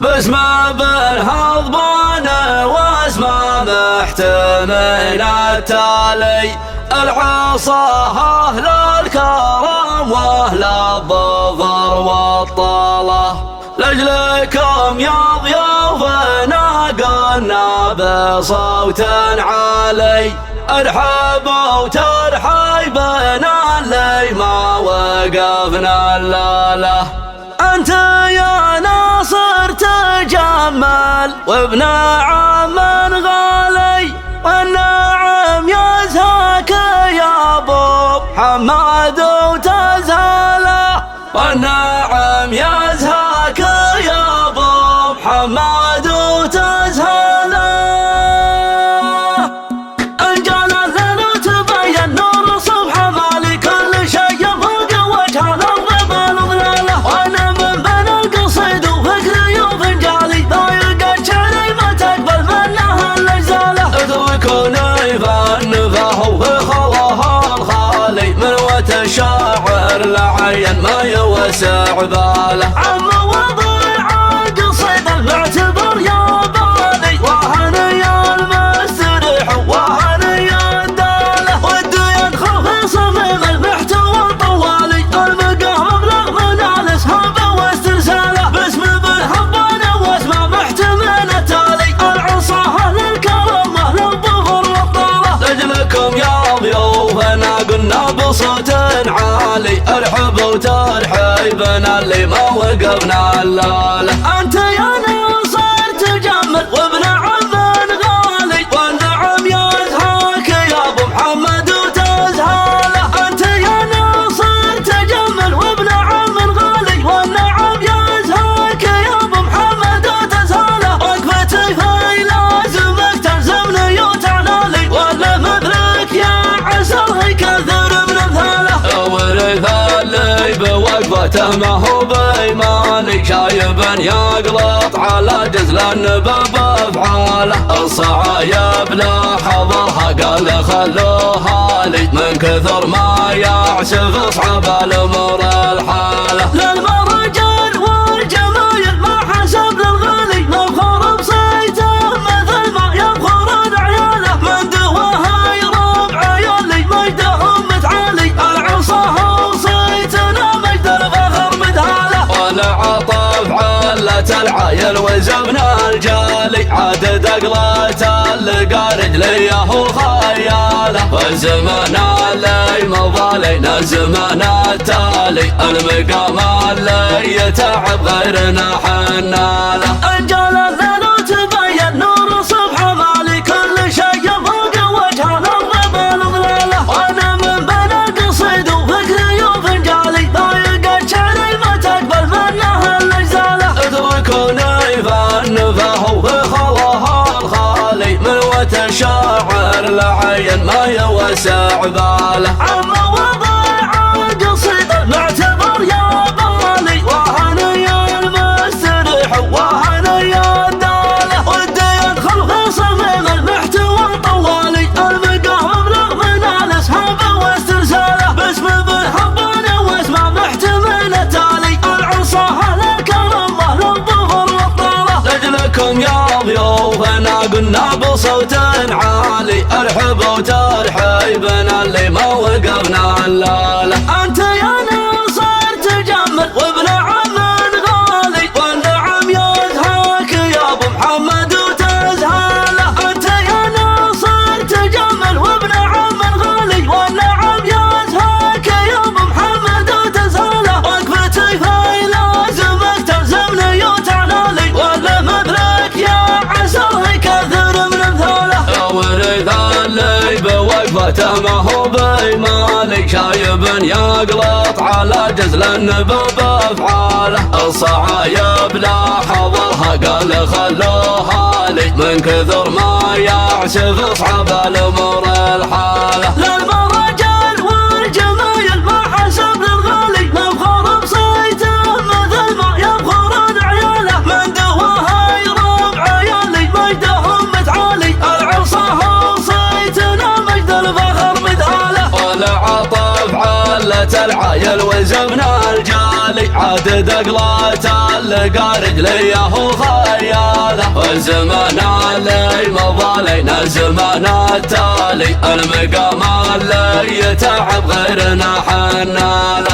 باسم بالهضبان واسم محتمل التالي العصا أهل الكرم وأهل الظفر والطلة لأجلكم يا ضيوفنا قلنا بصوت عالي ارحبوا وترحيبنا اللي ما وقفنا الليلة. أنت يا ناصر تجمل وابن عم غالي والنعم يزهاك يا ابو محمد وتزهله والنعم يزهاك يا ابو محمد وتزهله. ان جال الليل وتبين نور الصبح مالي كل شيء فوق وجه الارض بالظلاله وانا من بين القصيد وفكري وفنجالي ضايق الشعري ما تقبل منها الاجزاله اتركوني فانفه وخلاها الخالي من وتشاعر لعين ما يوسع باله عم وضيع قصيد المعتبر يا بالي وهني المستريح وهني الداله ودي يدخل في صميم المحتوى الطوالي المقام مبلغ من الاسهاب واسترساله باسم بالهضبان واسم محتمل التالي العصا اهل الكرم واهل الظفر والطاله لاجلكم يا ضيوفنا قلنا بصوت عالي ارحبوا وترحيبنا اللي ما وقفنا الليله. انت يا ناصر تجمل وابن عم غالي والنعم يزهاك يا ابو محمد وتزهله. انت يا ناصر تجمل وابن عم غالي والنعم يزهاك يا ابو محمد وتزهله وقفتي في لازمك تلزمني وتعلالي ولا مثلك يا عسل كثر من امثاله ورث اللي بوقفته ما هو بيماني شايب يقلط على جزل النبب افعاله الصعايب لا حضرها قال خلوها لي من كثر ما يعشف اصعب الامور الحاله للمرجل والجمايل ما حسب للغالي مفخور بصيته مثل ما يفخر عياله من دواها يربع عيالي مجدهم متعالي العصا وصيتنا مجد الفخر مدهاله والعطف علة العايل وزبنا الجالي عاد دقلة اللقى رجليه وخياله والزمن اللي مضالينا الزمن التالي المقام اللي يتعب غيرنا حناله. انجال الليل وتبين نور الصبح مالي كل شيء فوق وجه الارض بالظلاله وانا من بين القصيد وفكري وفنجالي ضايق الشعري ما تقبل منها الاجزاله اتركوني فانفه وخلاها الخالي من وتشاعر لعين ما يوسع باله عم وضيع قصيد المعتبر يا بالي وهني المستريح وهني الداله ودي يدخل في صميم المحتوى الطوالي المقام مبلغ من الاسهاب واسترساله باسم بالهضبان واسم محتمل التالي العصا اهل الكرم واهل الظفر والطاله لاجلكم يا ضيوفنا قلنا بصوت عالي ارحبوا وترحيبنا اللي ما وقفنا الليله. انت يا ناصر تجمل وابن عم غالي والنعم يزهاك يا ابو محمد وتزهله. انت يا ناصر تجمل وابن عم غالي والنعم يزهاك يا ابو محمد وتزهله وقفتي في لازمك تلزمني وتعلالي ولا مثلك يا عسل كثر من امثاله ورث اللي بوقفته ما هو بيماني شايب يقلط على جزل النبب افعاله الصعايب لا حضرها قال خلوها لي من كثر ما يعشف اصعب الامور الحاله للمرجل والجمايل ما حسب للغالي مفخور بصيته مثل ما يفخر عياله من دواها يربع عيالي مجدهم متعالي العصا وصيتنا مجد الفخر مدهاله والعطف علة العايل وزمنا الجالي عدد اقلات لقى رجليه وخياله والزمان اللي مضى زمان التالي المقام اللي يتعب غيرنا حناله